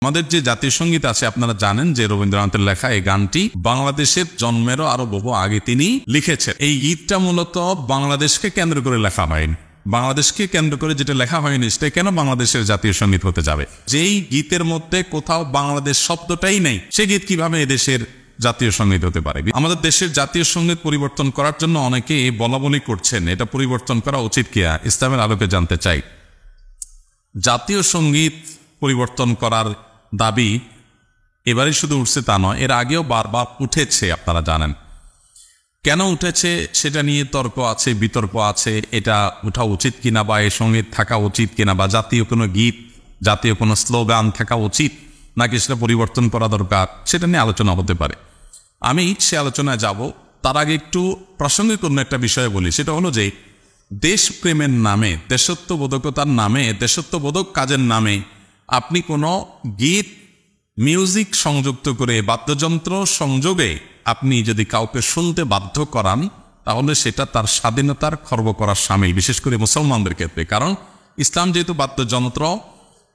আমাদের যে জাতীয় সঙ্গীত আছে আপনারা জানেন যে রবীন্দ্রনাথের লেখা এই গানটি বাংলাদেশের জন্মেরও আরো বহু আগে তিনি লিখেছেন। এই গীতটা মূলত বাংলাদেশকে কেন্দ্র করে লেখা হয়নি। বাংলাদেশকে কেন্দ্র করে যেটা লেখা হয়নি সেটা কেন বাংলাদেশের জাতীয় সঙ্গীত হতে যাবে? যেই গীতের মধ্যে কোথাও বাংলাদেশ শব্দটাই নেই, সে গীত কিভাবে এদেশের জাতীয় সঙ্গীত হতে পারে? আমাদের দেশের জাতীয় সঙ্গীত পরিবর্তন করার জন্য অনেকে বলা বলি করছেন, এটা পরিবর্তন করা উচিত কিনা ইসলামের আলোকে জানতে চাই। জাতীয় সঙ্গীত পরিবর্তন করার দাবি এবারে শুধু উঠছে তা নয়, এর আগেও বারবার উঠেছে, আপনারা জানেন। কেন উঠেছে সেটা নিয়ে তর্ক আছে, বিতর্ক আছে, এটা উঠা উচিত কিনা বা এই সঙ্গীত থাকা উচিত কিনা, বা জাতীয় কোনো গীত, জাতীয় কোনো স্লোগান থাকা উচিত নাকি সেটা পরিবর্তন করা দরকার, সেটা নিয়ে আলোচনা হতে পারে। আমি সে আলোচনায় যাব, তার আগে একটু প্রাসঙ্গিক অন্য একটা বিষয় বলি। সেটা হলো যে দেশপ্রেমের নামে, দেশত্ববোধকতার নামে, দেশত্ববোধক কাজের নামে আপনি কোনো গীত, মিউজিক সংযুক্ত করে, বাদ্যযন্ত্র সংযোগে আপনি যদি কাউকে শুনতে বাধ্য করান, তাহলে সেটা তার স্বাধীনতার খর্ব করার শামিল, বিশেষ করে মুসলমানদের ক্ষেত্রে। কারণ ইসলাম যেহেতু বাদ্যযন্ত্র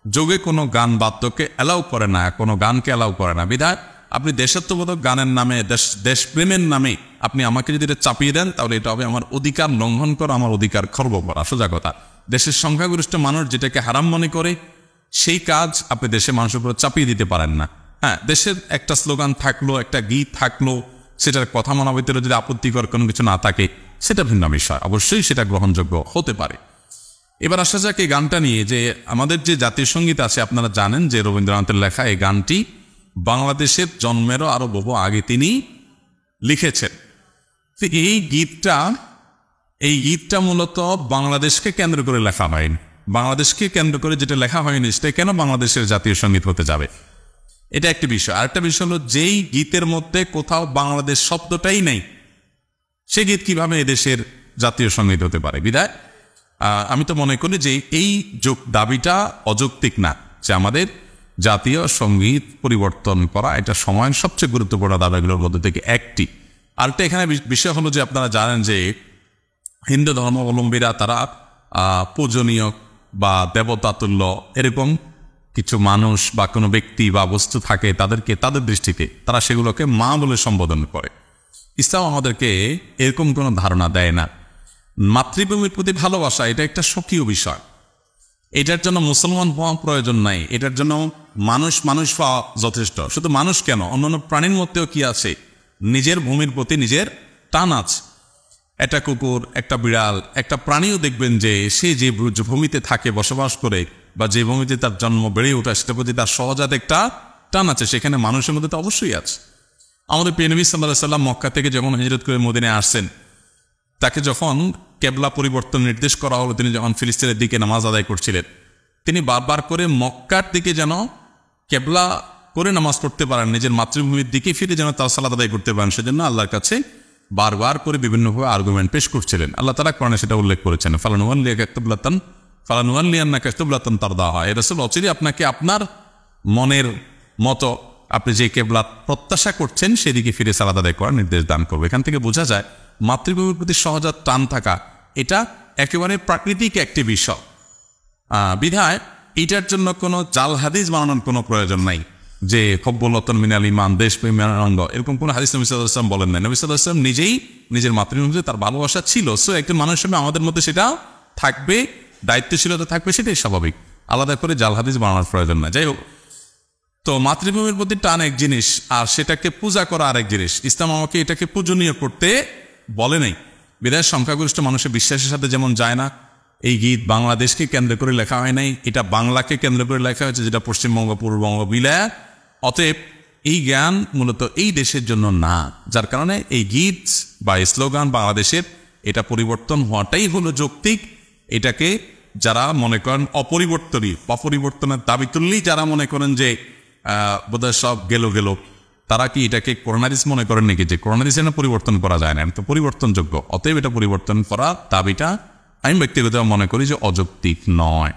যোগে কোনো গান বাদ্যকে অ্যালাউ করে না, কোনো গানকে অ্যালাউ করে না, বিধায় আপনি দেশত্ববোধক গানের নামে, দেশপ্রেমের নামে আপনি আমাকে যদি এটা চাপিয়ে দেন, তাহলে এটা হবে আমার অধিকার লঙ্ঘন করা, আমার অধিকার খর্ব করা। সোজা কথা, দেশের সংখ্যাগরিষ্ঠ মানুষ যেটাকে হারাম মনে করে সেই কাজ আপনি দেশের মানুষের উপর চাপিয়ে দিতে পারেন না। হ্যাঁ, দেশের একটা স্লোগান থাকলো, একটা গীত থাকলো, সেটার কথা মানা ভিতরে যদি আপত্তিকর কোনো কিছু না থাকে, সেটা ভিন্ন বিষয়, অবশ্যই সেটা গ্রহণযোগ্য হতে পারে। এবার আসা যাক এই গানটা নিয়ে, যে আমাদের যে জাতীয় সঙ্গীত আছে আপনারা জানেন যে রবীন্দ্রনাথের লেখা এই গানটি বাংলাদেশের জন্মেরও আরো বহু আগে তিনি লিখেছেন। এই গীতটা মূলত বাংলাদেশকে কেন্দ্র করে লেখা হয়নি। বাংলাদেশকে কেন্দ্র করে যেটা লেখা হয়নি সেটা কেন বাংলাদেশের জাতীয় সঙ্গীত হতে যাবে? এটা একটি বিষয়। আরেকটা বিষয় হলো, যেই গীতের মধ্যে কোথাও বাংলাদেশ শব্দটাই নেই, সে গীত কিভাবে এদেশের জাতীয় সঙ্গীত হতে পারে? বিধায় আমি তো মনে করি যে এই দাবিটা অযৌক্তিক না, যে আমাদের জাতীয় সঙ্গীত পরিবর্তন করা এটা সময়ের সবচেয়ে গুরুত্বপূর্ণ দাবিগুলোর মধ্যে থেকে একটি। আরেকটা এখানে বিষয় হলো যে আপনারা জানেন যে হিন্দু ধর্মাবলম্বীরা তারা পূজনীয় বা দেবতাতুল্য এরকম কিছু মানুষ বা কোনো ব্যক্তি বা বস্তু থাকে, তাদেরকে তাদের দৃষ্টিতে তারা সেগুলোকে মা বলে সম্বোধন করে। ইসলাম আমাদেরকে এরকম কোনো ধারণা দেয় না। মাতৃভূমির প্রতি ভালোবাসা এটা একটা স্বকীয় বিষয়, এটার জন্য মুসলমান হওয়া প্রয়োজন নাই, এটার জন্য মানুষ হওয়া যথেষ্ট। শুধু মানুষ কেন, অন্যান্য প্রাণীর মধ্যেও কি আছে? নিজের ভূমির প্রতি নিজের টান আছে। একটা কুকুর, একটা বিড়াল, একটা প্রাণীও দেখবেন যে সে যে ভূমিতে থাকে, বসবাস করে, বা যে ভূমিতে তার জন্ম বেড়ে ওঠা, সেটার প্রতি তার সহজাত একটা টান আছে। সেখানে মানুষের মধ্যে তো অবশ্যই আছে। আমাদের প্রিয় নবী সাল্লাল্লাহু আলাইহি ওয়াসাল্লাম মক্কা থেকে যখন হিজরত করে মদিনায় আসছেন, তাকে যখন কেবলা পরিবর্তন নির্দেশ করা হলো, তিনি যখন ফিলিস্তিনের দিকে নামাজ আদায় করছিলেন, তিনি বারবার করে মক্কার দিকে যেন কেবলা করে নামাজ পড়তে পারেন, নিজের মাতৃভূমির দিকে ফিরে যেন তার সালাত আদায় করতে পারেন, সেজন্য আল্লাহর কাছে বারবার করে বিভিন্নভাবে আর্গুমেন্ট পেশ করছিলেন। আল্লাহ তাআলা কোরআনে সেটা উল্লেখ করেছেন, ফালানুওয়াল্লিয়ান্নাকা কিবলাতান তারদাহা। এ রাসূল, অচিরেই আপনাকে আপনার মনের মতো আপনি যে কেবলা প্রত্যাশা করছেন সেদিকে ফিরে সালাত আদায় করার নির্দেশ দান করবে। এখান থেকে বোঝা যায় মাতৃভূমির প্রতি সহজাত টান থাকা এটা একেবারে প্রাকৃতিক একটি বিষয়। বিধায় এটার জন্য কোনো জাল হাদিস বানানোর কোনো প্রয়োজন নাই, যে হব্বুল্লাতুন মিনাল ঈমান, দেশপ্রেমের অঙ্গ, এরকম কোনো হাদিস নবী সাল্লাল্লাহু আলাইহি ওয়াসাল্লাম বলেন না। নবী সাল্লাল্লাহু আলাইহি ওয়াসাল্লাম নিজেই নিজের মাতৃভূমিতে তার ভালোবাসা ছিল। সো একজন মানুষ হিসেবে আমাদের মধ্যে সেটা থাকবে, দায়িত্বশীলতা থাকবে, সেটাই স্বাভাবিক। আলাদা করে জাল হাদিস বানানোর প্রয়োজন না। যাই হোক, তো মাতৃভূমির প্রতি টান এক জিনিস, আর সেটাকে পূজা করা আরেক জিনিস। ইসলাম আমাকে এটাকে পূজনীয় করতে বলে নাই। বিধায় সংখ্যাগরিষ্ঠ মানুষের বিশ্বাসের সাথে যেমন যায় না, এই গীত বাংলাদেশকে কেন্দ্র করে লেখা হয় নাই, এটা বাংলাকে কেন্দ্র করে লেখা হয়েছে, যেটা পশ্চিমবঙ্গ পূর্ববঙ্গ মিলায়। অতএব এই জ্ঞান মূলত এই দেশের জন্য না, যার কারণে এই গীত বা স্লোগান বাংলাদেশের এটা পরিবর্তন হওয়াটাই হলো যৌক্তিক। এটাকে যারা মনে করেন অপরিবর্তনের দাবি তুললেই যারা মনে করেন যে বোধহয় সব গেল, তারা কি এটাকে করোনারিস মনে করেন নাকি, যে করোনারিস না পরিবর্তন করা যায় না? তো পরিবর্তনযোগ্য, অতএব এটা পরিবর্তন করা দাবিটা আমি ব্যক্তিগতভাবে মনে করি যে অযৌক্তিক নয়।